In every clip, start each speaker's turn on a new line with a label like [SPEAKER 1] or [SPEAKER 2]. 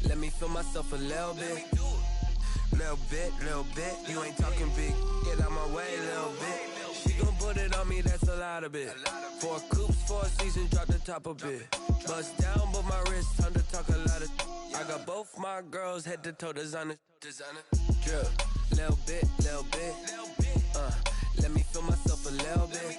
[SPEAKER 1] Let me feel myself a little bit. Little bit. You ain't talking big. Get out my way, little bit. She gon' put it on me, that's a lot of it. 4 coops, 4 seasons, drop the top a bit. Bust down, but my wrist, time to talk a lot of. I got both my girls head to toe designer. Drip, little bit. Let me feel myself a little bit.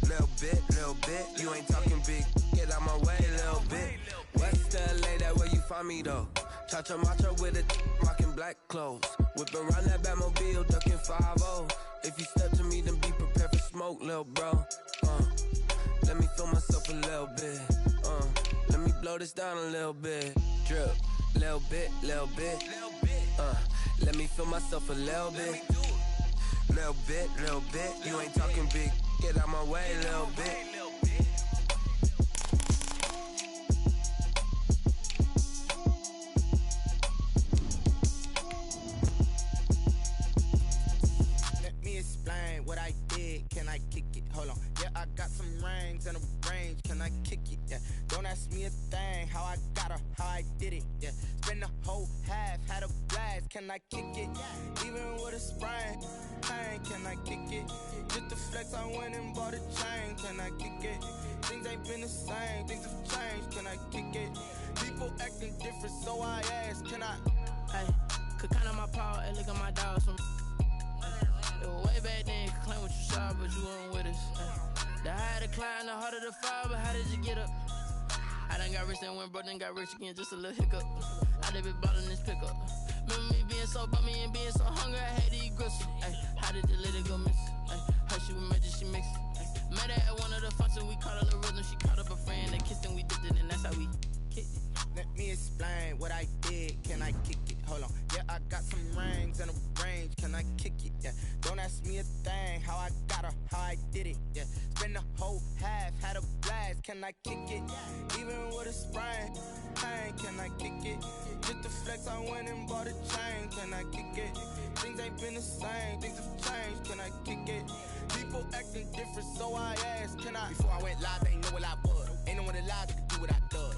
[SPEAKER 1] Little bit. You ain't talking big. Get out my way, little bit. West LA, that where you find me though. Cha-cha matcha with a rockin' black clothes. Whip around that Batmobile, ducking 5-0. If you step to me, then be prepared for smoke, lil' bro. Let me feel myself a little bit. Let me blow this down a little bit. Drip, little bit. Let me feel myself a little bit. Little bit. You ain't talking big. Get out my way, little bit.
[SPEAKER 2] Explain what I did, can I kick it? Hold on, yeah, I got some rings and a range, can I kick it? Yeah, don't ask me a thing, how I got her, how I did it, yeah. Spend the whole half, had a blast, can I kick it? Even with a sprain, pain, can I kick it? Just the flex, I went and bought a chain, can I kick it? Things ain't been the same, things have changed, can I kick it? People acting different, so I ask, can I?
[SPEAKER 3] Hey, could count on my power, and look at my dogs from. It was way back then, you could claim what you saw, but you weren't with us. The higher the climb, the harder the fall, but how did you get up? I done got rich and went broke, then got rich again, just a little hiccup. I done been ballin' this pickup. Remember me being so bummy and being so hungry, I had to eat gristle. Ay, how did the little go miss? Her she was magic, she mixed. Met her at one of the functions, we caught a little rhythm, she caught up a friend, they kissed and we dipped it, and that's how we kicked it.
[SPEAKER 2] Let me explain what I did, can I kick it? Hold on, yeah, I got some rings and a range, can I kick it? Yeah, don't ask me a thing, how I got her, how I did it? Yeah, spend the whole half, had a blast, can I kick it? Even with a sprain, pain, can I kick it? Just the flex, I went and bought a chain, can I kick it? Things ain't been the same, things have changed, can I kick it? People acting different, so I asked, can I? Before I went live, they ain't know what I was. Ain't no one alive that could do what I does.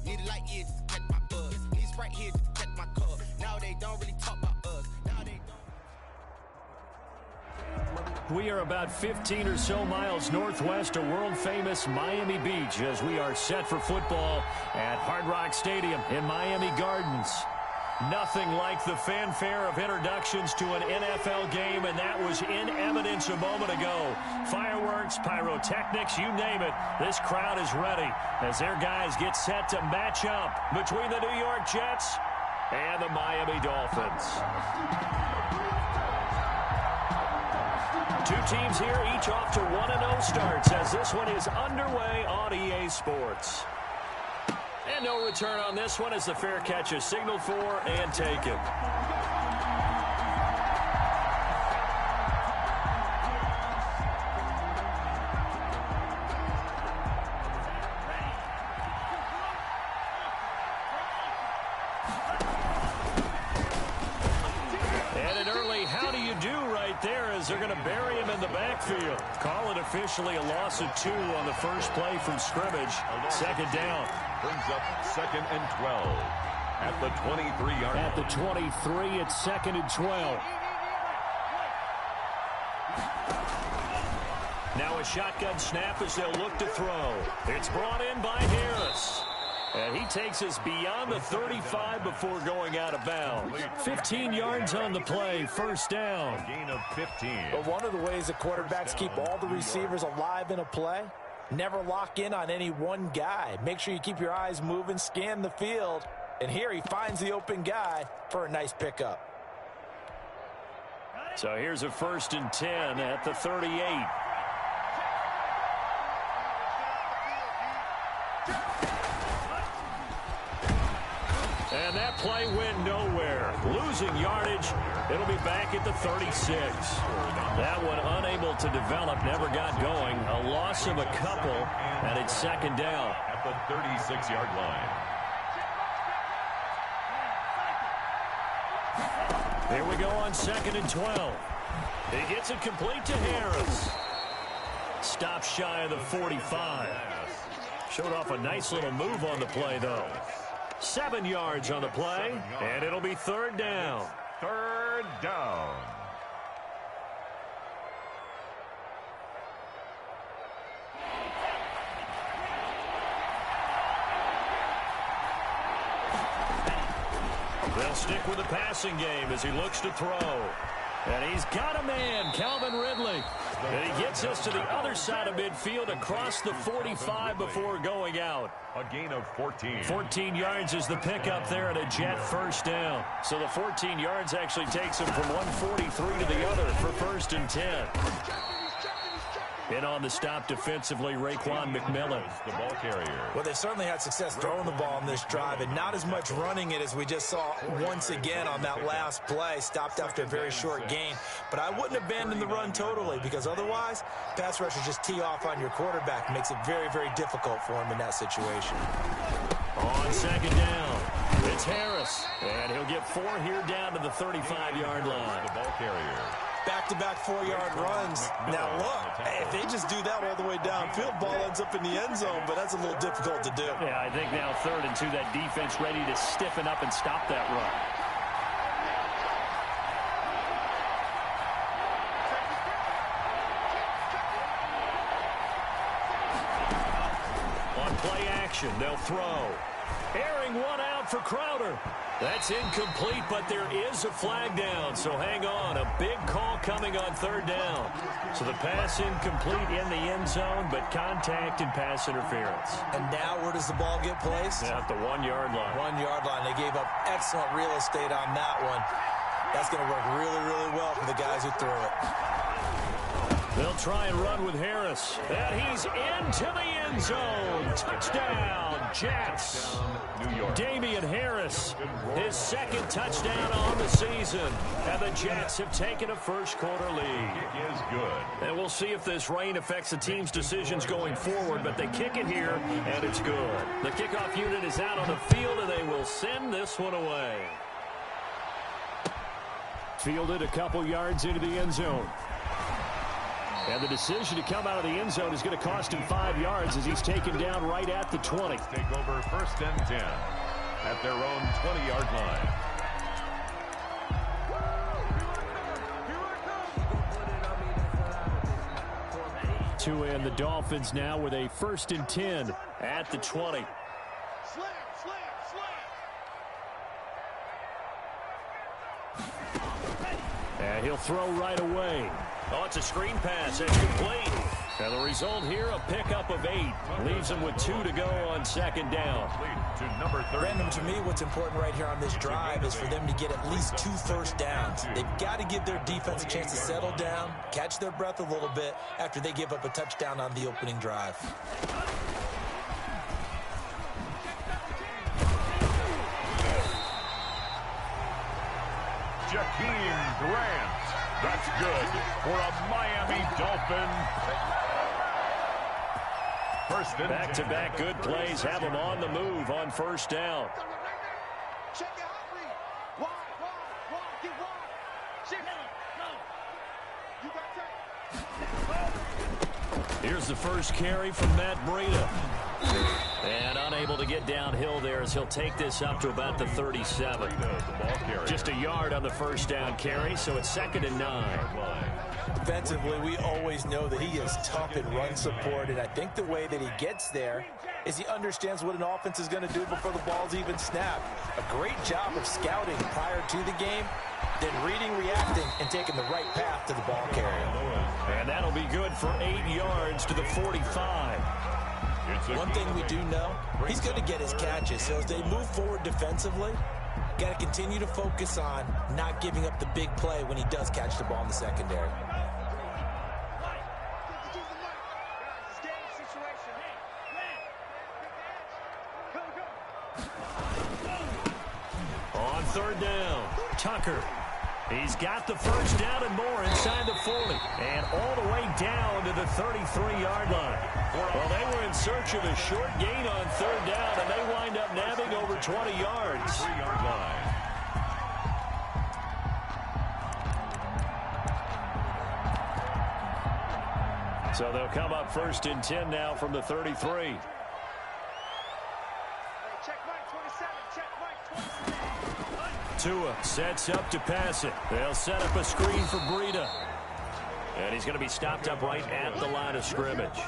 [SPEAKER 2] Need a light here just to catch my buzz. Need Sprite here just to catch my cub. Now they don't really talk about us. Now they don't.
[SPEAKER 4] We are about 15 or so miles northwest of world-famous Miami Beach as we are set for football at Hard Rock Stadium in Miami Gardens. Nothing like the fanfare of introductions to an NFL game, and that was in evidence a moment ago. Fireworks, pyrotechnics, you name it. This crowd is ready as their guys get set to match up between the New York Jets and the Miami Dolphins. Two teams here, each off to 1-0 starts as this one is underway on EA Sports. And no return on this one as the fair catch is signaled for and taken. And an early how do you do right there as they're going to bury him in the backfield. Call it officially a loss of 2 on the first play from scrimmage. Second down.
[SPEAKER 5] Brings up 2nd and 12 at the 23-yard line.
[SPEAKER 4] At the 23, it's 2nd and 12. Now a shotgun snap as they'll look to throw. It's brought in by Harris. And he takes us beyond the 35 before going out of bounds. 15 yards on the play, first down.
[SPEAKER 5] A gain of 15.
[SPEAKER 6] But one of the ways the quarterbacks keep all the receivers alive in a play, never lock in on any one guy. Make sure you keep your eyes moving, scan the field. And here he finds the open guy for a nice pickup.
[SPEAKER 4] So here's a 1st and 10 at the 38. And that play went nowhere. Losing yardage. It'll be back at the 36. That one unable to develop, never got going. A loss of a couple, and it's 2nd down.
[SPEAKER 5] At the 36-yard line.
[SPEAKER 4] Here we go on 2nd and 12. He gets it complete to Harris. Stop shy of the 45. Showed off a nice little move on the play, though. 7 yards on the play, and it'll be 3rd down.
[SPEAKER 5] 3rd down.
[SPEAKER 4] They'll stick with the passing game as he looks to throw. And he's got a man, Calvin Ridley. And he gets us to the other side of midfield across the 45 before going out.
[SPEAKER 5] A gain of 14.
[SPEAKER 4] 14 yards is the pickup there and a Jet first down. So the 14 yards actually takes him from 143 to the other for 1st and 10. In on the stop defensively, Raekwon McMillan.
[SPEAKER 5] The ball carrier.
[SPEAKER 6] Well, they certainly had success throwing the ball in this drive, and not as much running it as we just saw once again on that last play. Stopped after a very short gain. But I wouldn't abandon the run totally, because otherwise, pass rushers just tee off on your quarterback. Makes it very, very difficult for him in that situation.
[SPEAKER 4] On 2nd down, it's Harris. And he'll get 4 here down to the 35-yard line.
[SPEAKER 5] The ball carrier.
[SPEAKER 6] Back-to-back 4-yard runs. Now, look, if they just do that all the way downfield, ball ends up in the end zone, but that's a little difficult to do.
[SPEAKER 4] Yeah, I think now 3rd and 2, that defense ready to stiffen up and stop that run. On play action, they'll throw. Airing one out for Crowder. That's incomplete, but there is a flag down, so hang on. A big call coming on 3rd down. So the pass incomplete in the end zone, but contact and pass interference.
[SPEAKER 6] And now where does the ball get placed?
[SPEAKER 4] At the 1-yard line.
[SPEAKER 6] 1-yard line. They gave up excellent real estate on that one. That's going to work really, really well for the guys who threw it.
[SPEAKER 4] They'll try and run with Harris. And he's into the end zone. Touchdown, Jets.
[SPEAKER 5] New York.
[SPEAKER 4] Damian Harris, his 2nd touchdown on the season. And the Jets have taken a first-quarter lead.
[SPEAKER 5] Kick is good.
[SPEAKER 4] And we'll see if this rain affects the team's decisions going forward, but they kick it here, and it's good. The kickoff unit is out on the field, and they will send this one away. Fielded a couple yards into the end zone. And the decision to come out of the end zone is going to cost him 5 yards as he's taken down right at the 20.
[SPEAKER 5] Take over 1st and 10 at their own 20-yard line.
[SPEAKER 4] To end the Dolphins now with a 1st and 10 at the 20. And he'll throw right away. Oh, it's a screen pass. It's complete. And the result here, a pickup of 8. Leaves them with 2 to go on 2nd down.
[SPEAKER 5] To number 30.
[SPEAKER 6] Brandon, to me, what's important right here on this drive is for them to get at least 2 first downs. They've got to give their defense a chance to settle down, catch their breath a little bit after they give up a touchdown on the opening drive.
[SPEAKER 5] Jakeem Grant. That's good for a Miami Dolphin.
[SPEAKER 4] Back-to-back good plays have them on the move on 1st down. Here's the first carry from Matt Breida. And unable to get downhill there as he'll take this up to about the 37. Just a yard on the 1st down carry, so it's 2nd and 9.
[SPEAKER 6] Defensively, we always know that he is tough in run support, and I think the way that he gets there is he understands what an offense is going to do before the ball's even snapped. A great job of scouting prior to the game, then reading, reacting, and taking the right path to the ball carrier.
[SPEAKER 4] And that'll be good for 8 yards to the 45.
[SPEAKER 6] One thing we do know, he's going to get his catches. So as they move forward defensively, got to continue to focus on not giving up the big play when he does catch the ball in the secondary.
[SPEAKER 4] On 3rd down, Tucker. He's got the first down and more inside the 40. And all the way down to the 33-yard line. Well, they were in search of a short gain on 3rd down, and they wind up nabbing over 20 yards.
[SPEAKER 5] 3-yard line.
[SPEAKER 4] So they'll come up 1st and 10 now from the 33. Tua sets up to pass it. They'll set up a screen for Breida. And he's going to be stopped up right at the line of scrimmage.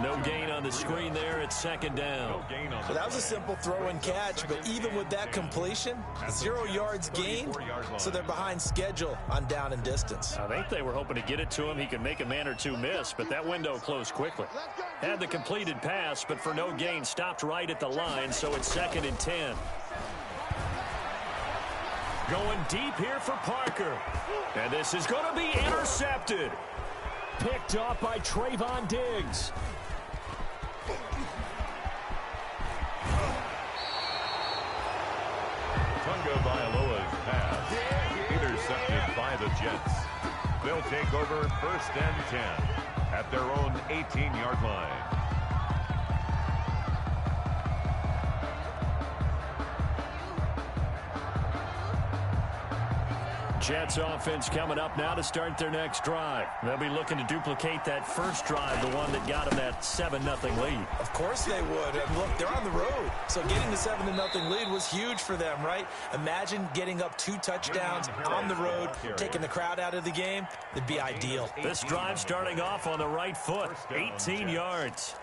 [SPEAKER 4] No gain on the screen there. It's second down.
[SPEAKER 6] So that was a simple throw and catch, but even with that completion, 0 yards gained, so they're behind schedule on down and distance.
[SPEAKER 4] I think they were hoping to get it to him. He could make a man or two miss, but that window closed quickly. Had the completed pass, but for no gain, stopped right at the line, so it's 2nd and 10. Going deep here for Parker. And this is going to be intercepted. Picked off by Trayvon Diggs.
[SPEAKER 5] Tunga Vailoa's pass intercepted by the Jets. They'll take over 1st and 10 at their own 18-yard line.
[SPEAKER 4] Jets offense coming up now to start their next drive. They'll be looking to duplicate that first drive, the one that got them that 7-0 lead.
[SPEAKER 6] Of course they would. And look, they're on the road. So getting the 7-0 lead was huge for them, right? Imagine getting up 2 touchdowns on the road, taking the crowd out of the game. It'd be ideal.
[SPEAKER 4] This drive starting off on the right foot, 18 yards.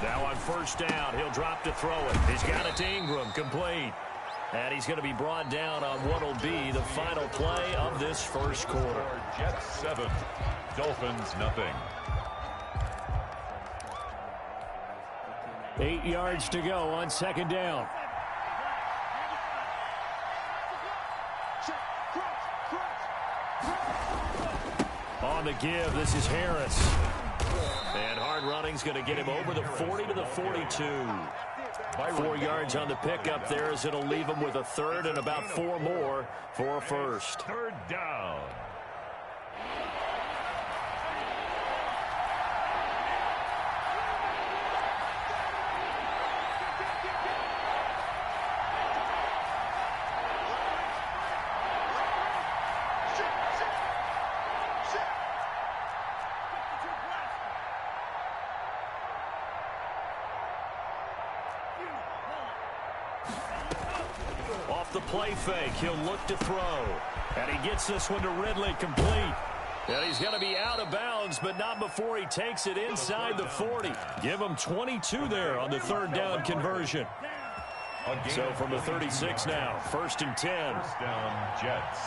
[SPEAKER 4] Now on 1st down, he'll drop to throw it. He's got it to Ingram, complete. And he's going to be brought down on what will be the final play of this first quarter.
[SPEAKER 5] Jets 7, Dolphins nothing.
[SPEAKER 4] 8 yards to go on 2nd down. On the give, this is Harris. And hard running's going to get him over the 40 to the 42. 4 yards on the pickup there as it'll leave him with a 3rd and about 4 more for a 1st.
[SPEAKER 5] 3rd down.
[SPEAKER 4] Off the play fake, he'll look to throw. And he gets this one to Ridley, complete. And he's going to be out of bounds, but not before he takes it inside the 40. Give him 22 there on the 3rd down conversion. So from the 36 now, 1st and 10.
[SPEAKER 5] 1st down, Jets.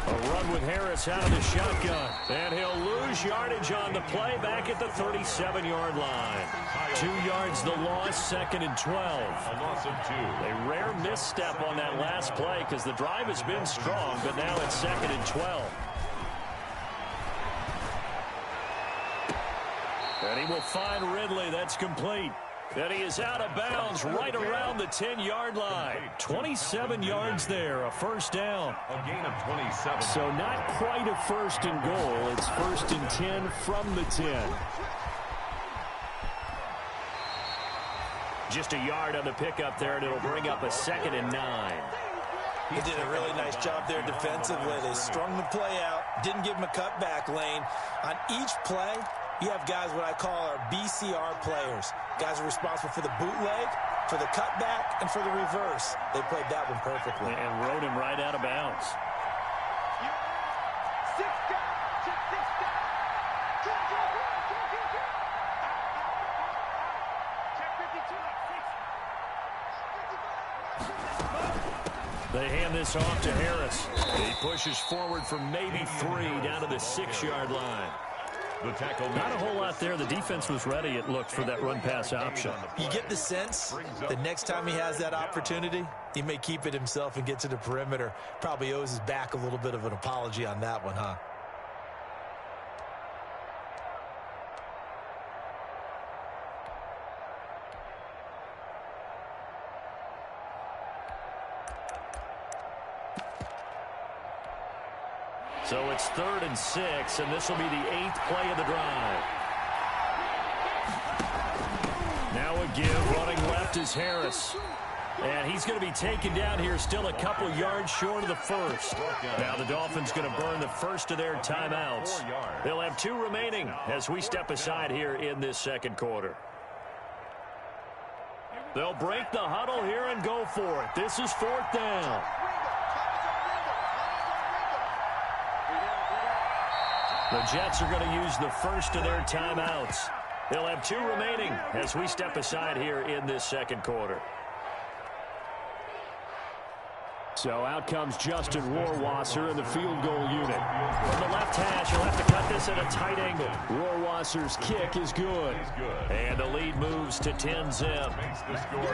[SPEAKER 4] A run with Harris out of the shotgun. And he'll lose yardage on the play back at the 37-yard line. 2 yards the loss, 2nd and 12.
[SPEAKER 5] A loss of 2.
[SPEAKER 4] A rare misstep on that last play because the drive has been strong, but now it's 2nd and 12. And he will find Ridley. That's complete. And he is out of bounds right around the 10-yard line. 27 yards there, a 1st down.
[SPEAKER 5] A gain of 27.
[SPEAKER 4] So not quite a 1st and goal. It's 1st and 10 from the 10. Just a yard on the pickup there, and it'll bring up a 2nd and 9.
[SPEAKER 6] They did a really nice job there defensively. They strung the play out, didn't give him a cutback lane. On each play, you have guys what I call our BCR players. Guys are responsible for the bootleg, for the cutback, and for the reverse. They played that one perfectly.
[SPEAKER 4] And rode him right out of bounds. They hand this off to Harris. He pushes forward for maybe 3 down to the 6-yard line.
[SPEAKER 5] The tackle.
[SPEAKER 4] Not a whole lot there. The defense was ready, it looked, for that run-pass option.
[SPEAKER 6] You get the sense that next time he has that opportunity, he may keep it himself and get to the perimeter. Probably owes his back a little bit of an apology on that one, huh?
[SPEAKER 4] So it's 3rd and 6, and this will be the 8th play of the drive. Now a give, running left is Harris. And he's going to be taken down here, still a couple yards short of the first. Now the Dolphins going to burn the first of their timeouts. They'll have 2 remaining as we step aside here in this second quarter. They'll break the huddle here and go for it. This is 4th down. The Jets are going to use the first of their timeouts. They'll have 2 remaining as we step aside here in this second quarter.
[SPEAKER 7] So out comes Justin Rohrwasser in the field goal unit.
[SPEAKER 4] From the left hash, he'll have to cut this at a tight angle.
[SPEAKER 7] Rohrwasser's kick is good.
[SPEAKER 4] And the lead moves to 10-zip.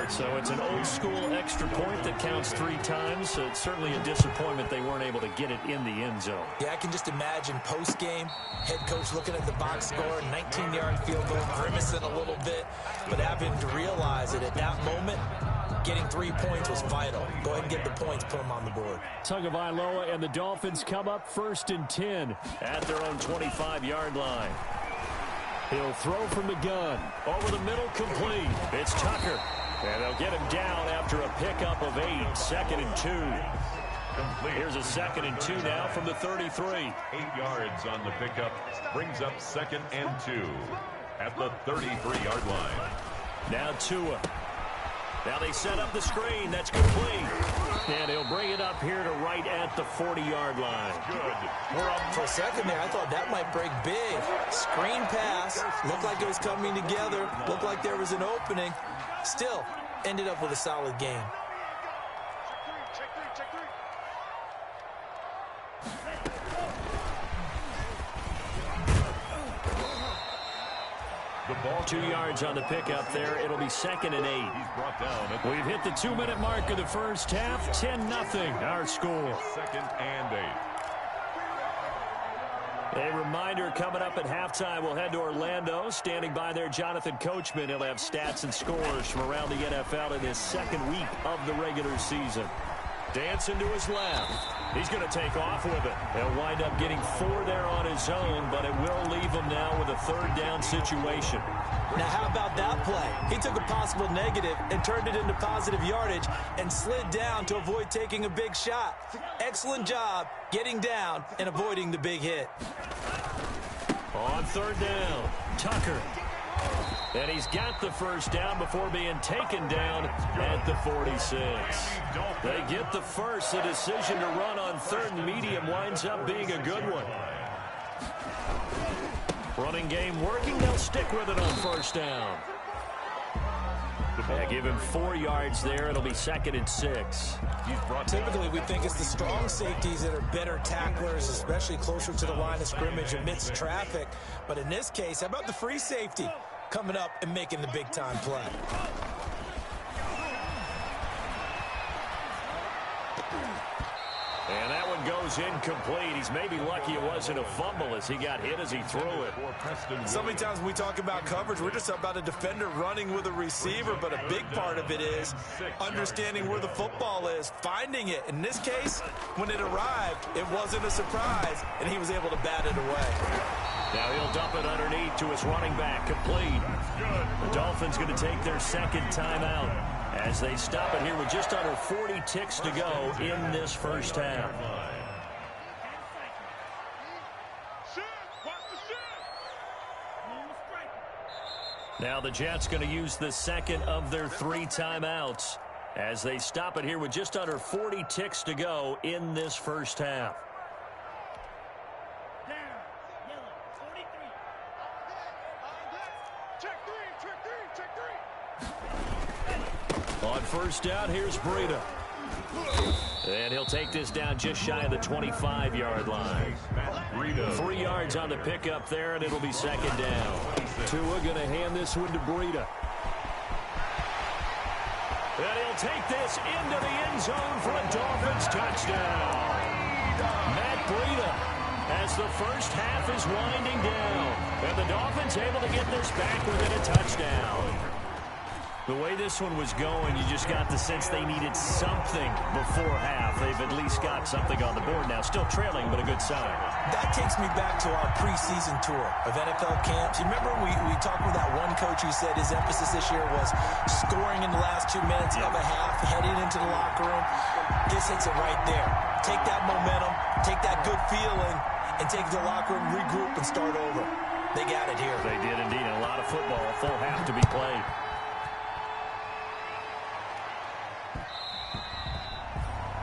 [SPEAKER 4] So it's an old-school extra point that counts 3 times. So it's certainly a disappointment they weren't able to get it in the end zone.
[SPEAKER 6] Yeah, I can just imagine post-game, head coach looking at the box score, 19-yard field goal, grimacing a little bit, but having to realize that at that moment, getting 3 points was vital. Go ahead and get the points, put them on the board.
[SPEAKER 7] Tagovailoa and the Dolphins come up 1st and 10
[SPEAKER 4] at their own 25-yard line.
[SPEAKER 7] He'll throw from the gun.
[SPEAKER 4] Over the middle, complete. It's Tucker. And they'll get him down after a pickup of 8. 2nd and 2. Complete. Here's a 2nd and 2 now from the 33.
[SPEAKER 5] 8 yards on the pickup. Brings up 2nd and 2 at the 33-yard line.
[SPEAKER 4] Now Tua. Now they set up the screen. That's complete. And he'll bring it up here to right at the 40-yard line.
[SPEAKER 6] Good. For a second there, I thought that might break big. Screen pass. Looked like it was coming together. Looked like there was an opening. Still, ended up with a solid game.
[SPEAKER 5] The ball
[SPEAKER 4] 2 yards on the pickup there. It'll be 2nd and 8.
[SPEAKER 5] He's brought down.
[SPEAKER 4] We've hit the 2-minute mark of the first half. 10-0 our score.
[SPEAKER 5] 2nd and 8.
[SPEAKER 4] A reminder coming up at halftime. We'll head to Orlando. Standing by there, Jonathan Coachman. He'll have stats and scores from around the NFL in his 2nd week of the regular season. Dancing to his left. He's going to take off with it. He'll wind up getting 4 there on his own, but it will leave him now with a 3rd down situation.
[SPEAKER 6] Now, how about that play? He took a possible negative and turned it into positive yardage and slid down to avoid taking a big shot. Excellent job getting down and avoiding the big hit.
[SPEAKER 4] On 3rd down, Tucker. And he's got the 1st down before being taken down at the 46. They get the first. The decision to run on 3rd and medium winds up being a good one. Running game working. They'll stick with it on 1st down. They give him 4 yards there. It'll be 2nd and 6.
[SPEAKER 6] Typically, we think it's the strong safeties that are better tacklers, especially closer to the line of scrimmage amidst traffic. But in this case, how about the free safety coming up and making the big-time play?
[SPEAKER 4] And that one goes incomplete. He's maybe lucky it wasn't a fumble as he got hit as he threw it.
[SPEAKER 6] So many times when we talk about coverage, we're just about a defender running with a receiver, but a big part of it is understanding where the football is, finding it. In this case, when it arrived, it wasn't a surprise, and he was able to bat it away.
[SPEAKER 4] Now he'll dump it underneath to his running back, complete. The Dolphins going to take their 2nd timeout as they stop it here with just under 40 ticks to go in this first half. Now the Jets going to use the 2nd of their 3 timeouts as they stop it here with just under 40 ticks to go in this first half. On 1st down, here's Breida. And he'll take this down just shy of the 25-yard line. 3 yards on the pickup there, and it'll be 2nd down.
[SPEAKER 7] Tua going to hand this one to Breida.
[SPEAKER 4] And he'll take this into the end zone for a Dolphins touchdown. Matt Breida, as the first half is winding down. And the Dolphins able to get this back within a touchdown. The way this one was going, you just got the sense they needed something before half. They've at least got something on the board now. Still trailing, but a good sign.
[SPEAKER 6] That takes me back to our preseason tour of NFL camps. You remember we talked with that one coach who said his emphasis this year was scoring in the last 2 minutes of a half, heading into the locker room. This hits it right there. Take that momentum, take that good feeling, and take it to the locker room, regroup, and start over. They got it here.
[SPEAKER 4] They did indeed. A lot of football, full half to be played.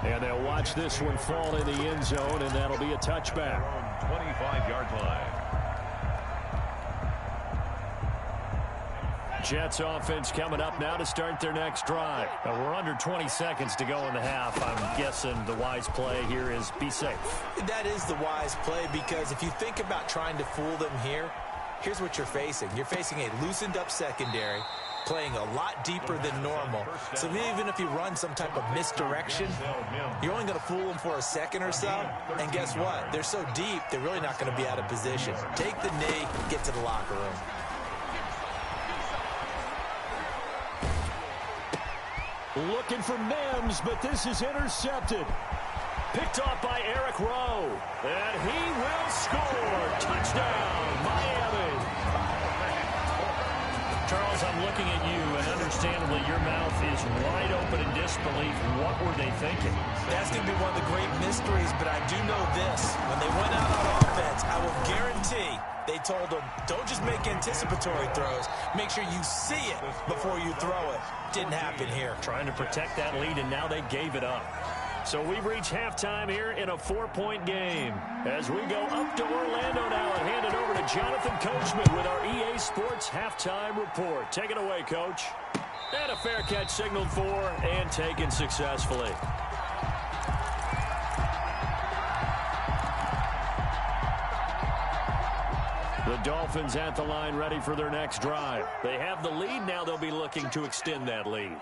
[SPEAKER 4] And they'll watch this one fall in the end zone, and that'll be a touchback.
[SPEAKER 5] 25-yard line.
[SPEAKER 4] Jets offense coming up now to start their next drive. Now we're under 20 seconds to go in the half. I'm guessing the wise play here is be safe.
[SPEAKER 6] That is the wise play, because if you think about trying to fool them here, here's what you're facing. You're facing a loosened up secondary, playing a lot deeper than normal. So even if you run some type of misdirection, you're only going to fool them for a second or so. And guess what? They're so deep, they're really not going to be out of position. Take the knee, get to the locker room.
[SPEAKER 4] Looking for Mims, but this is intercepted. Picked off by Eric Rowe. And he will score. Touchdown, Miami. Charles, I'm looking at you, and understandably, your mouth is wide open in disbelief. What were they thinking?
[SPEAKER 6] That's going to be one of the great mysteries, but I do know this. When they went out on offense, I will guarantee they told them, don't just make anticipatory throws. Make sure you see it before you throw it. Didn't happen here.
[SPEAKER 4] Trying to protect that lead, and now they gave it up. So we've reached halftime here in a 4-point game. As we go up to Orlando now and hand it over to Jonathan Coachman with our EA Sports Halftime Report. Take it away, Coach. And a fair catch signaled for and taken successfully. The Dolphins at the line ready for their next drive. They have the lead. Now they'll be looking to extend that lead.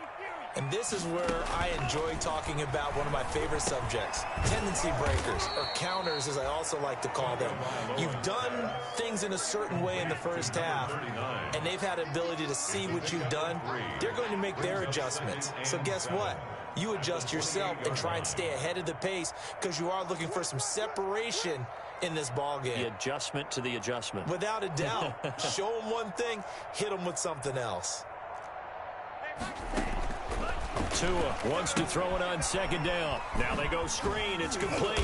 [SPEAKER 6] And this is where I enjoy talking about one of my favorite subjects, tendency breakers, or counters as I also like to call them. You've done things in a certain way in the first half, and they've had ability to see what you've done. They're going to make their adjustments. So guess what? You adjust yourself and try and stay ahead of the pace, because you are looking for some separation in this ball game.
[SPEAKER 4] The adjustment to the adjustment.
[SPEAKER 6] Without a doubt. Show them one thing, hit them with something else.
[SPEAKER 4] Tua wants to throw it on second down. Now they go screen. It's complete.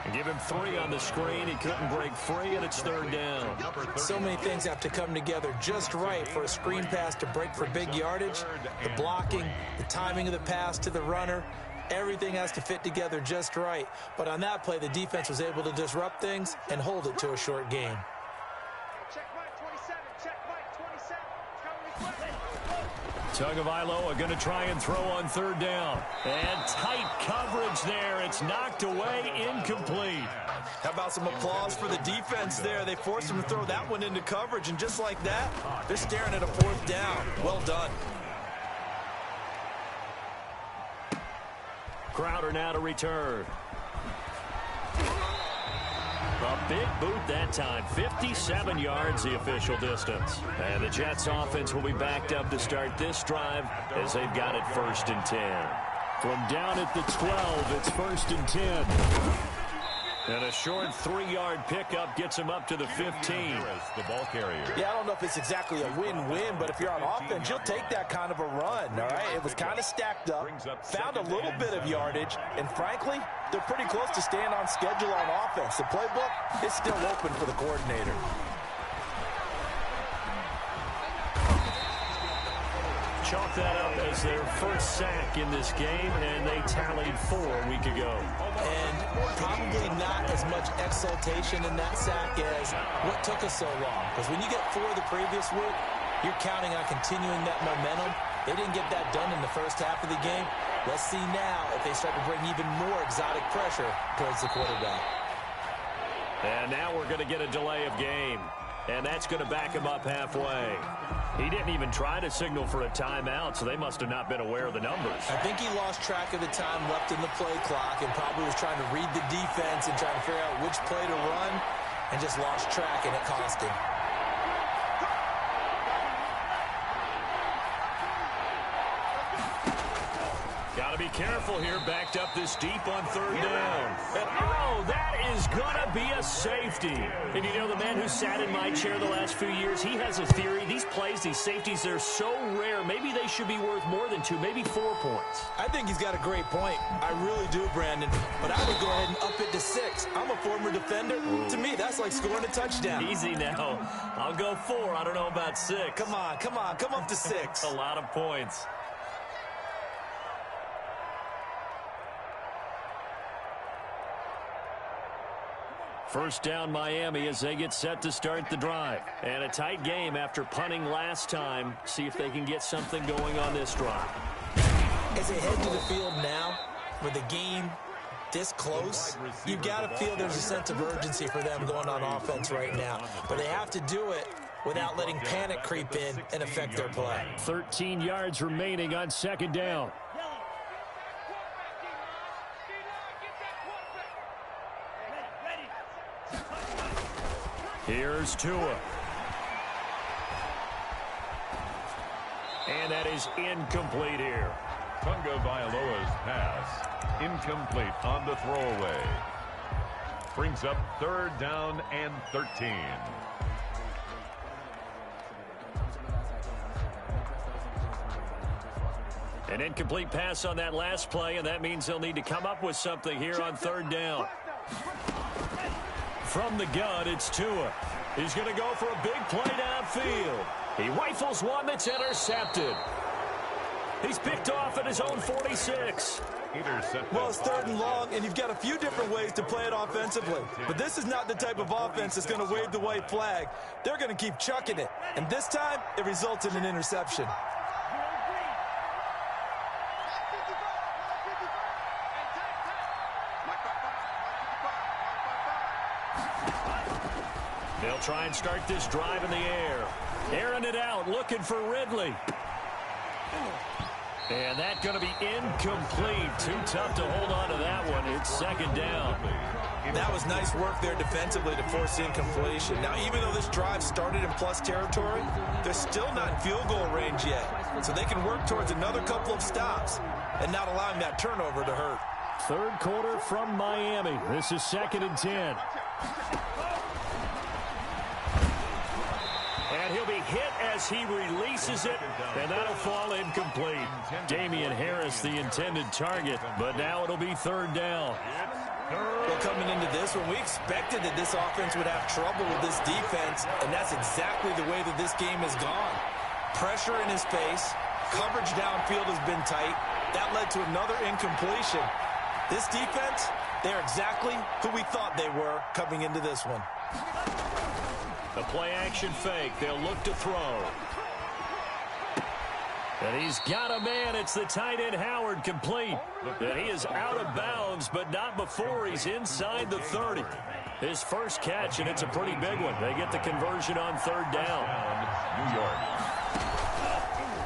[SPEAKER 4] And give him 3 on the screen. He couldn't break free, and it's third down.
[SPEAKER 6] So many things have to come together just right for a screen pass to break for big yardage. The blocking, the timing of the pass to the runner, everything has to fit together just right. But on that play, the defense was able to disrupt things and hold it to a short game.
[SPEAKER 4] Tagovailoa going to try and throw on third down. And tight coverage there. It's knocked away, incomplete.
[SPEAKER 6] How about some applause for the defense there? They forced him to throw that one into coverage, and just like that, they're staring at a fourth down. Well done.
[SPEAKER 4] Crowder now to return. A big boot that time. 57 yards the official distance. And the Jets offense will be backed up to start this drive as they've got it 1st and 10. From down at the 12, it's 1st and 10. And a short 3-yard pickup gets him up to the 15.
[SPEAKER 5] The ball carrier.
[SPEAKER 6] Yeah, I don't know if it's exactly a win-win, but if you're on offense, you'll take that kind of a run, all right? It was kind of stacked up, found a little bit of yardage, and frankly, they're pretty close to staying on schedule on offense. The playbook is still open for the coordinator.
[SPEAKER 4] Chalk that up as their first sack in this game, and they tallied 4 a week ago.
[SPEAKER 6] And probably not as much exultation in that sack as what took us so long. Because when you get 4 the previous week, you're counting on continuing that momentum. They didn't get that done in the first half of the game. Let's see now if they start to bring even more exotic pressure towards the quarterback.
[SPEAKER 4] And now we're going to get a delay of game. And that's going to back him up halfway. He didn't even try to signal for a timeout, so they must have not been aware of the numbers.
[SPEAKER 6] I think he lost track of the time left in the play clock and probably was trying to read the defense and trying to figure out which play to run and just lost track, and it cost him.
[SPEAKER 4] be careful here, backed up this deep on third down. And, oh, that is going to be a safety. And you know, the man who sat in my chair the last few years, he has a theory. These plays, these safeties, they're so rare. Maybe they should be worth more than 2, maybe 4 points.
[SPEAKER 6] I think he's got a great point. I really do, Brandon. But I would go ahead and up it to 6. I'm a former defender. Ooh. To me, that's like scoring a touchdown.
[SPEAKER 4] Easy now. I'll go 4. I don't know about 6.
[SPEAKER 6] Come on. Come up to 6.
[SPEAKER 4] A lot of points. First down Miami as they get set to start the drive. And a tight game after punting last time. See if they can get something going on this drive.
[SPEAKER 6] As they head to the field now, with the game this close, you've got to feel there's a sense of urgency for them going on offense right now. But they have to do it without letting panic creep in and affect their play.
[SPEAKER 7] 13 yards remaining on second down. Here's Tua. And that is incomplete here.
[SPEAKER 5] Tunga Vailoa's pass incomplete on the throwaway. Brings up third down and 13.
[SPEAKER 4] An incomplete pass on that last play, and that means they'll need to come up with something here on third down. From the gun, it's Tua. He's going to go for a big play downfield. He rifles one that's intercepted. He's picked off at his own 46.
[SPEAKER 6] Well, it's third and long, and you've got a few different ways to play it offensively. But this is not the type of offense that's going to wave the white flag. They're going to keep chucking it. And this time, it results in an interception.
[SPEAKER 4] They'll try and start this drive in the air. Airing it out, looking for Ridley. And that's going to be incomplete. Too tough to hold on to that one. It's second down.
[SPEAKER 6] That was nice work there defensively to force the incompletion. Now, even though this drive started in plus territory, they're still not in field goal range yet. So they can work towards another couple of stops and not allowing that turnover to hurt.
[SPEAKER 7] Third quarter from Miami. This is 2nd and 10.
[SPEAKER 4] And he'll be hit as he releases it, and that'll fall incomplete. Damian Harris, the intended target, but now it'll be third down.
[SPEAKER 6] Well, coming into this one, we expected that this offense would have trouble with this defense, and that's exactly the way that this game has gone. Pressure in his face, coverage downfield has been tight. That led to another incompletion. This defense, they're exactly who we thought they were coming into this one.
[SPEAKER 4] The play-action fake. They'll look to throw. And he's got a man. It's the tight end, Howard, complete. And he is out of bounds, but not before he's inside the 30. His first catch, and it's a pretty big one. They get the conversion on third down.
[SPEAKER 5] New York.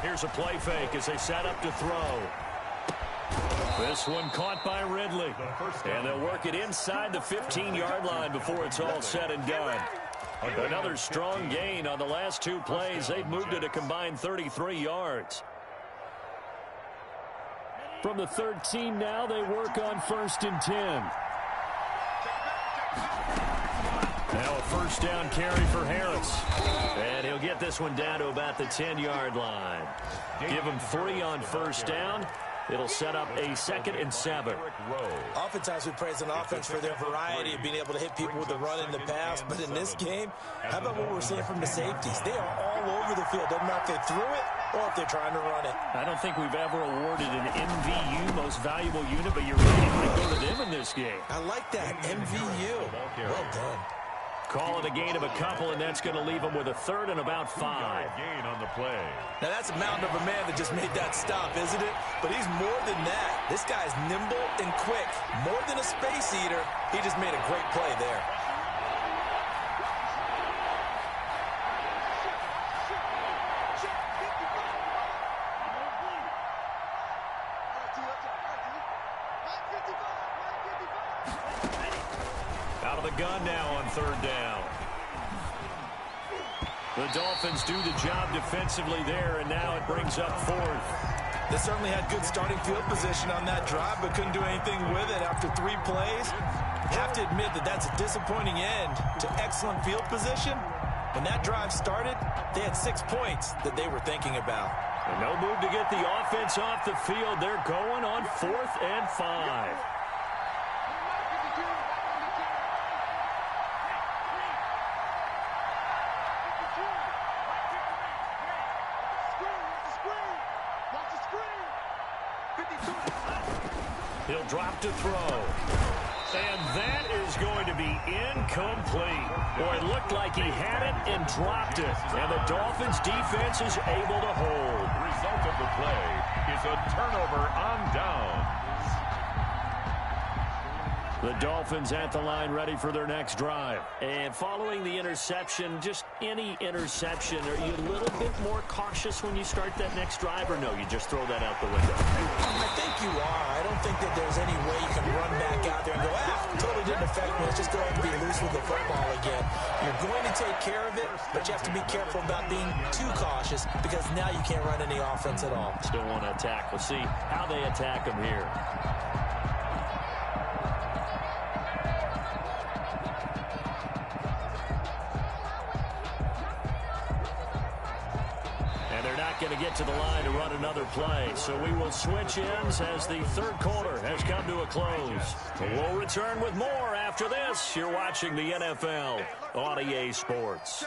[SPEAKER 4] Here's a play fake as they set up to throw. This one caught by Ridley. And they'll work it inside the 15-yard line before it's all said and done. Another strong gain on the last 2 plays. They've moved it a combined 33 yards.
[SPEAKER 7] From the 13 now, they work on 1st and 10.
[SPEAKER 4] Now a first down carry for Harris. And he'll get this one down to about the 10-yard line. Give him 3 on first down. It'll set up a 2nd and 7.
[SPEAKER 6] Oftentimes we praise an offense for their variety of being able to hit people with the run in the pass. But in this game, how about what we're seeing from the safeties? They are all over the field. Doesn't matter if they threw it or if they're trying to run it.
[SPEAKER 4] I don't think we've ever awarded an MVU, most valuable unit, but you're really going to go to them in this game.
[SPEAKER 6] I like that, MVU. Well done.
[SPEAKER 4] Call it a gain of a couple, and that's going to leave them with a 3rd and about 5.
[SPEAKER 5] Gain on the play.
[SPEAKER 6] Now, that's a mountain of a man that just made that stop, isn't it? But he's more than that. This guy's nimble and quick. More than a space eater, he just made a great play there.
[SPEAKER 4] Out of the gun now on third down. The Dolphins do the job defensively there, and now it brings up 4th.
[SPEAKER 6] They certainly had good starting field position on that drive, but couldn't do anything with it after 3 plays. Have to admit that that's a disappointing end to excellent field position. When that drive started, they had 6 points that they were thinking about.
[SPEAKER 4] And no move to get the offense off the field. They're going on 4th and 5. He'll drop to throw. And that is going to be incomplete. Boy, it looked like he had it and dropped it. And the Dolphins' defense is able to hold.
[SPEAKER 5] The result of the play is a turnover on downs.
[SPEAKER 4] The Dolphins at the line ready for their next drive. And following the interception, just any interception, are you a little bit more cautious when you start that next drive, or no, you just throw that out the window?
[SPEAKER 6] I think you are. I don't think that there's any way you can run back out there and go, totally didn't affect me. Let's just go ahead and be loose with the football again. You're going to take care of it, but you have to be careful about being too cautious because now you can't run any offense at all.
[SPEAKER 4] Still want to attack. We'll see how they attack them here. Going to get to the line to run another play. So we will switch ends as the third quarter has come to a close. We'll return with more after this. You're watching the NFL on EA Sports.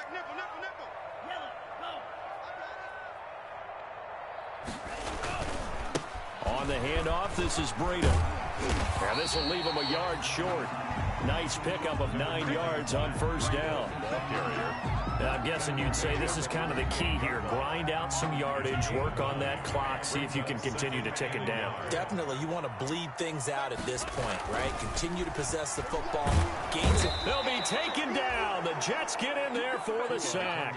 [SPEAKER 4] On the handoff, this is Breida. And this will leave him a yard short. Nice pickup of 9 yards on first down. I'm guessing you'd say this is kind of the key here. Grind out some yardage, work on that clock, see if you can continue to tick it down.
[SPEAKER 6] Definitely. You want to bleed things out at this point, right? Continue to possess the football. Gains it.
[SPEAKER 4] They'll be taken down. The Jets get in there for the sack.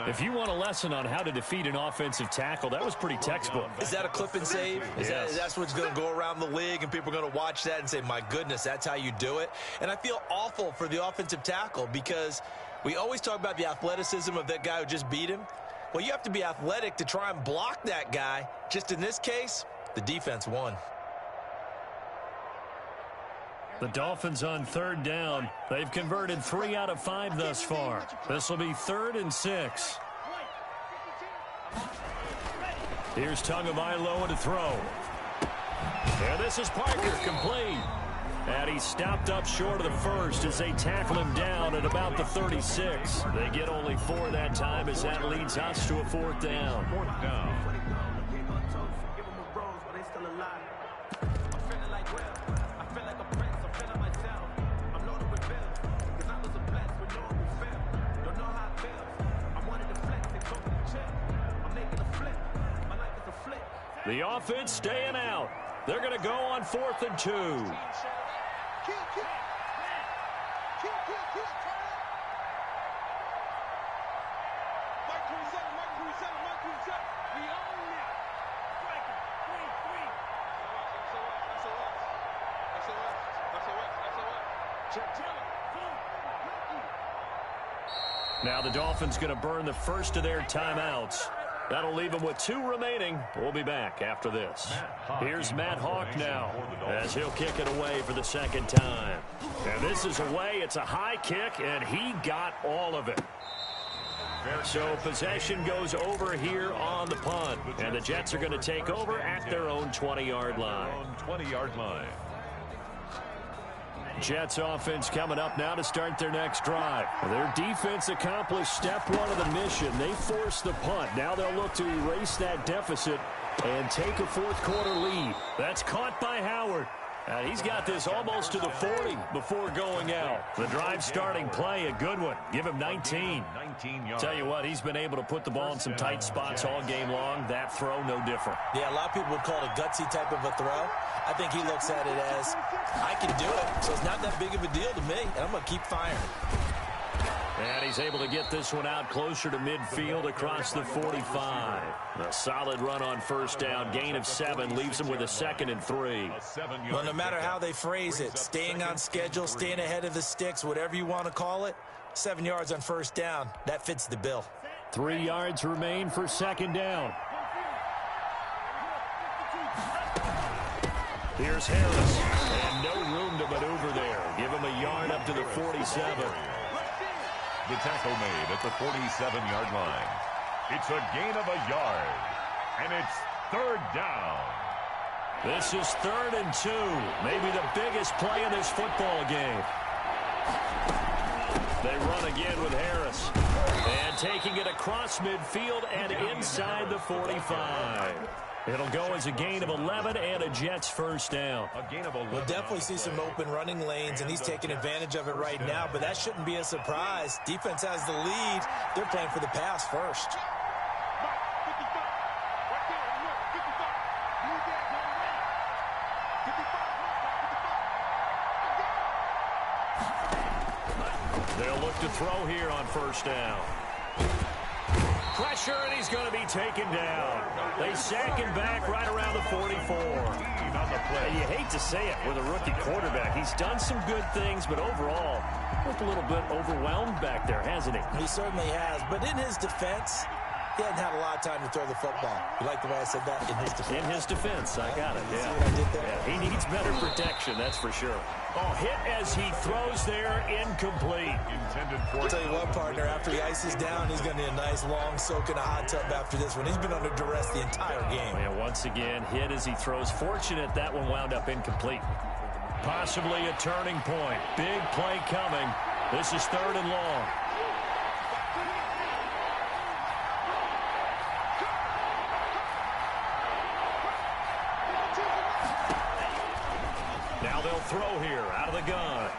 [SPEAKER 4] If you want a lesson on how to defeat an offensive tackle, that was pretty textbook.
[SPEAKER 6] Is that a clip and save? That's what's going to go around the league, and people are going to watch that and say, my goodness, that's how you do it? And I feel awful for the offensive tackle because we always talk about the athleticism of that guy who just beat him. Well, you have to be athletic to try and block that guy. Just in this case, the defense won.
[SPEAKER 4] The Dolphins on third down. They've converted 3 out of 5 thus far. This will be 3rd and 6. Here's Tagovailoa to throw. And this is Parker, complete. And he's stopped up short of the first as they tackle him down at about the 36. They get only 4 that time as that leads us to a 4th down.
[SPEAKER 5] 4th down.
[SPEAKER 4] The offense staying out. They're going to go on 4th and 2. Now the Dolphins going to burn the first of their timeouts. That'll leave them with 2 remaining. We'll be back after this. Here's Matt Hawk now as he'll kick it away for the 2nd time. And this is away. It's a high kick, and he got all of it. So possession goes over here on the punt. And the Jets are going to take over at their own 20-yard line.
[SPEAKER 5] 20-yard line.
[SPEAKER 4] Jets offense coming up now to start their next drive. Their defense accomplished step 1 of the mission. They forced the punt. Now they'll look to erase that deficit and take a 4th quarter lead. That's caught by Howard. He's got this almost to the 40 before going out. The drive starting play, a good one. Give him 19.
[SPEAKER 5] 19 yards.
[SPEAKER 4] Tell you what, he's been able to put the ball in some tight spots all game long. That throw, no different.
[SPEAKER 6] Yeah, a lot of people would call it a gutsy type of a throw. I think he looks at it as, I can do it, so it's not that big of a deal to me, and I'm going to keep firing.
[SPEAKER 4] And he's able to get this one out closer to midfield across the 45. A solid run on first down. Gain of 7 leaves him with a 2nd and 3.
[SPEAKER 6] Well, no matter how they phrase it, staying on schedule, staying ahead of the sticks, whatever you want to call it, 7 yards on first down, that fits the bill.
[SPEAKER 4] 3 yards remain for 2nd down. Here's Harris. And no room to maneuver there. Give him a yard up to the 47.
[SPEAKER 5] The tackle made at the 47-yard line. It's a gain of a yard. And it's third down.
[SPEAKER 4] This is 3rd and 2. Maybe the biggest play in this football game. They run again with Harris. And taking it across midfield and inside the 45. It'll go as a gain of 11 and a Jets first down.
[SPEAKER 5] A gain of 11.
[SPEAKER 6] We'll definitely see some open running lanes, and he's taking advantage of it right now, but that shouldn't be a surprise. Defense has the lead. They're playing for the pass first.
[SPEAKER 4] They'll look to throw here on first down. Pressure, and he's going to be taken down. They sack him back right around the 44. And you hate to say it with a rookie quarterback. He's done some good things, but overall, looked a little bit overwhelmed back there, hasn't he?
[SPEAKER 6] He certainly has. But in his defense, he hadn't had a lot of time to throw the football. You like the way I said that? In his defense.
[SPEAKER 4] In his defense, I got it.
[SPEAKER 6] See what I did there?
[SPEAKER 4] Yeah, he needs better protection, that's for sure. Oh, hit as he throws there, incomplete.
[SPEAKER 5] Intended for.
[SPEAKER 6] I'll tell you what, partner, after he ices down, he's going to need a nice long soak in a hot tub after this one. He's been under duress the entire game.
[SPEAKER 4] And once again, hit as he throws. Fortunate that one wound up incomplete. Possibly a turning point. Big play coming. This is 3rd and long. Now they'll throw here out of the gun.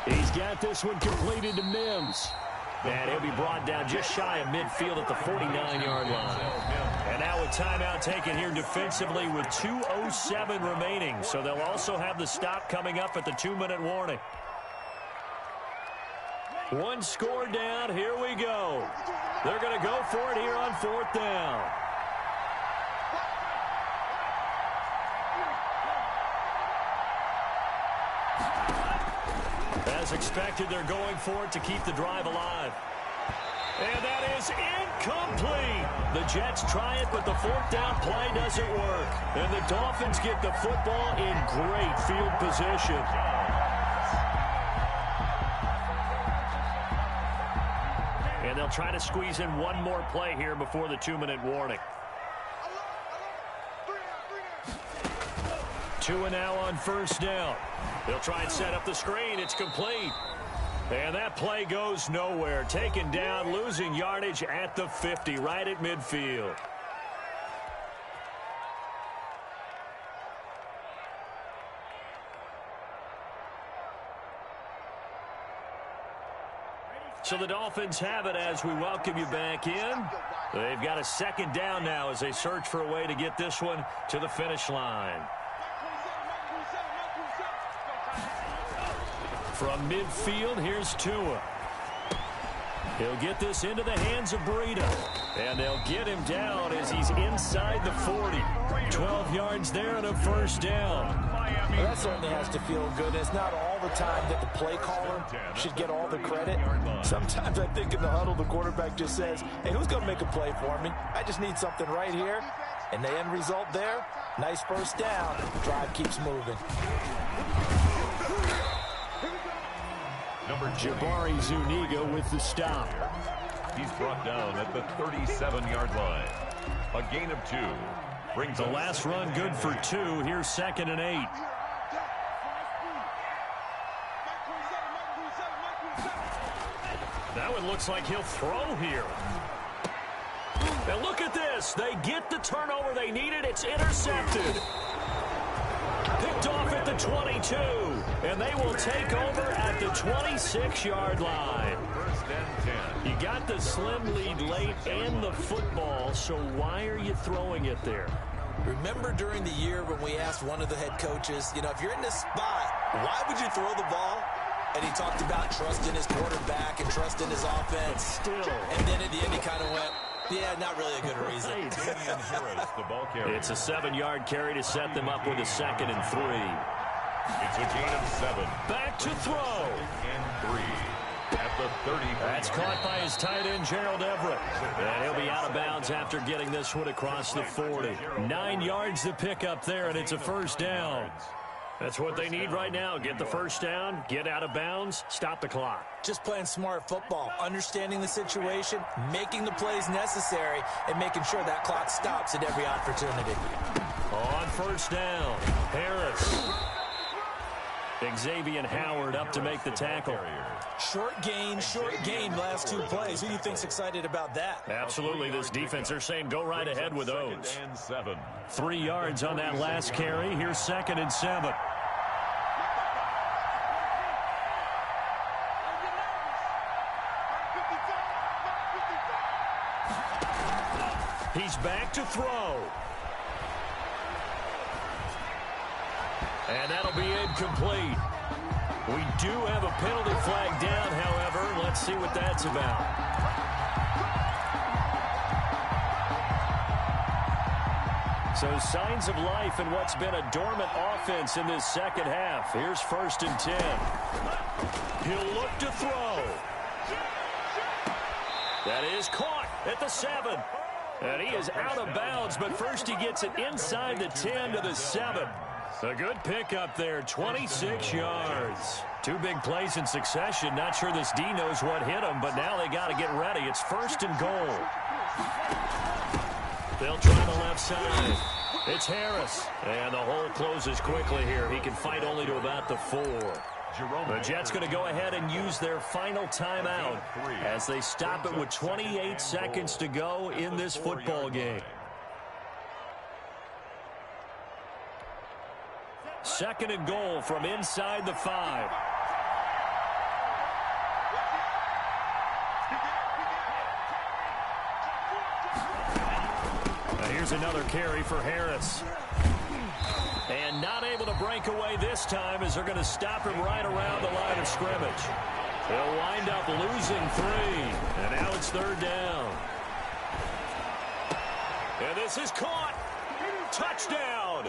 [SPEAKER 4] He's got this one completed to Mims. And he'll be brought down just shy of midfield at the 49-yard line. And now a timeout taken here defensively with 2:07 remaining. So they'll also have the stop coming up at the 2-minute warning. One score down. Here we go. They're going to go for it here on 4th down. As expected, they're going for it to keep the drive alive. And that is incomplete. The Jets try it, but the 4th down play doesn't work. And the Dolphins get the football in great field position. And they'll try to squeeze in one more play here before the 2-minute warning. 2 and now on first down. They'll try and set up the screen. It's complete. And that play goes nowhere. Taken down, losing yardage at the 50, right at midfield. So the Dolphins have it as we welcome you back in. They've got a 2nd down now as they search for a way to get this one to the finish line. From midfield, here's Tua. He'll get this into the hands of Breida. And they'll get him down as he's inside the 40. 12 yards there and a first down.
[SPEAKER 6] Well, that certainly has to feel good. It's not all the time that the play caller should get all the credit. Sometimes I think in the huddle, the quarterback just says, hey, who's going to make a play for me? I just need something right here. And the end result there, nice first down. Drive keeps moving.
[SPEAKER 4] Jabari Zuniga with the stop.
[SPEAKER 5] He's brought down at the 37-yard line. A gain of 2. Brings
[SPEAKER 4] the last run good for 2. Here's 2nd and 8. That one looks like he'll throw here. And look at this. They get the turnover they needed. It's intercepted. Picked off at the 22. And they will take over at the 26-yard line.
[SPEAKER 5] First and 10.
[SPEAKER 4] You got the slim lead late and the football, so why are you throwing it there?
[SPEAKER 6] Remember during the year when we asked one of the head coaches, you know, if you're in this spot, why would you throw the ball? And he talked about trusting his quarterback and trusting his offense.
[SPEAKER 4] But still.
[SPEAKER 6] And then at the end he kind of went, yeah, not really a good reason.
[SPEAKER 5] The ball carrier.
[SPEAKER 4] It's a 7-yard carry to set them up with a 2nd and 3.
[SPEAKER 5] It's a gain of 7.
[SPEAKER 4] Back to throw.
[SPEAKER 5] And 3. at the 30.
[SPEAKER 4] That's caught by his tight end, Gerald Everett. And he'll be out of bounds after getting this one across the 40. 9 yards to pick up there, and it's a first down. That's what they need right now. Get the first down, get out of bounds, stop the clock.
[SPEAKER 6] Just playing smart football, understanding the situation, making the plays necessary, and making sure that clock stops at every opportunity.
[SPEAKER 4] On first down, Harris. Xavier Howard up to make the tackle.
[SPEAKER 6] Short gain last 2 plays. Who do you think's excited about that?
[SPEAKER 4] Absolutely. This defense, they're saying go right ahead with those. 3 yards on that last carry. Here's 2nd and 7. He's back to throw. And that'll be incomplete. We do have a penalty flag down, however. Let's see what that's about. So signs of life in what's been a dormant offense in this second half. Here's 1st and 10. He'll look to throw. That is caught at the 7. And he is out of bounds, but first he gets it inside the 10 to the 7. A good pickup there, 26 yards. 2 big plays in succession. Not sure this D knows what hit him, but now they got to get ready. It's 1st and goal. They'll try the left side. It's Harris. And the hole closes quickly here. He can fight only to about the 4. The Jets going to go ahead and use their final timeout as they stop it with 28 seconds to go in this football game. 2nd and goal from inside the 5. Now here's another carry for Harris. And not able to break away this time as they're going to stop him right around the line of scrimmage. They'll wind up losing 3. And now it's 3rd down. And this is caught. Touchdown.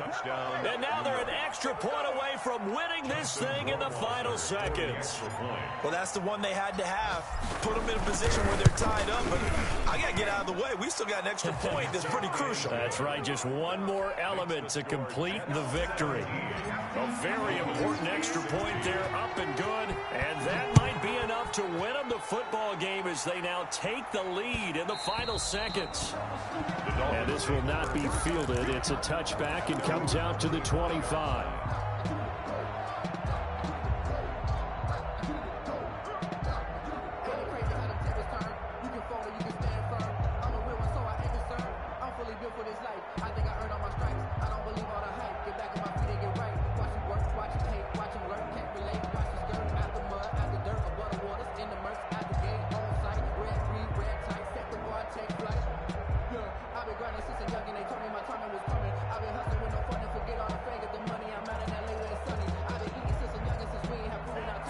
[SPEAKER 4] And now they're an extra point away from winning this thing in the final seconds.
[SPEAKER 6] Well, that's the one they had to have. Put them in a position where they're tied up, but I got to get out of the way. We still got an extra point that's pretty crucial.
[SPEAKER 4] That's right. Just one more element to complete the victory. A very important extra point there, up and good. And that might be enough to win them the football game as they now take the lead in the final seconds. And this will not be fielded. It's a touchback and comes out to the 25.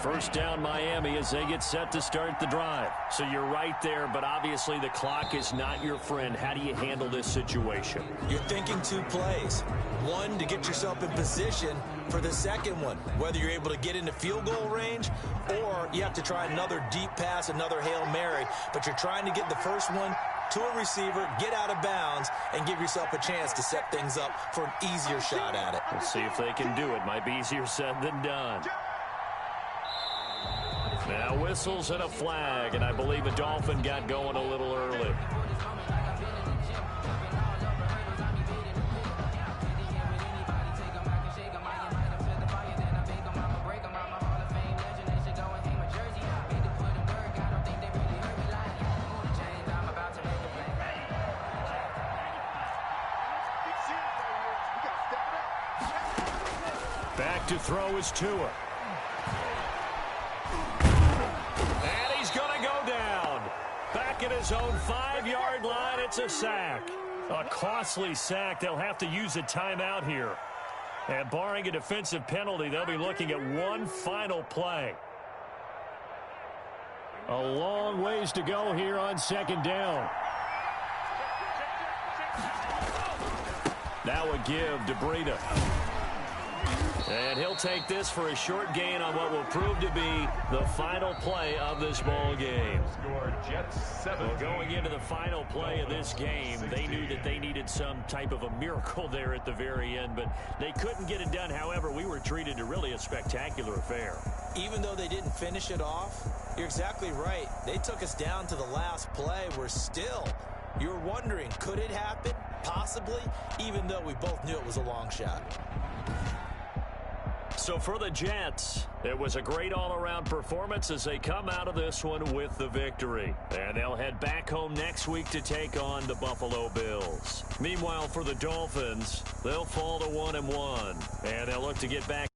[SPEAKER 4] First down Miami as they get set to start the drive. So you're right there, but obviously the clock is not your friend. How do you handle this situation?
[SPEAKER 6] You're thinking 2 plays. One, to get yourself in position for the second one, whether you're able to get into field goal range or you have to try another deep pass, another Hail Mary. But you're trying to get the first one to a receiver, get out of bounds, and give yourself a chance to set things up for an easier shot at it.
[SPEAKER 4] Let's see if they can do it. Might be easier said than done. Now whistles and a flag, and I believe a Dolphin got going a little early. Back to throw is Tua. At his own 5-yard line, it's a sack. A costly sack. They'll have to use a timeout here. And barring a defensive penalty, they'll be looking at one final play. A long ways to go here on 2nd down. Now a give to Breida. And he'll take this for a short gain on what will prove to be the final play of this ball game. Well, going into the final play of this game, they knew that they needed some type of a miracle there at the very end, but they couldn't get it done. However, we were treated to really a spectacular affair.
[SPEAKER 6] Even though they didn't finish it off, you're exactly right. They took us down to the last play. We're still, you're wondering, could it happen? Possibly, even though we both knew it was a long shot.
[SPEAKER 4] So for the Jets, it was a great all-around performance as they come out of this one with the victory. And they'll head back home next week to take on the Buffalo Bills. Meanwhile, for the Dolphins, they'll fall to 1-1, and they'll look to get back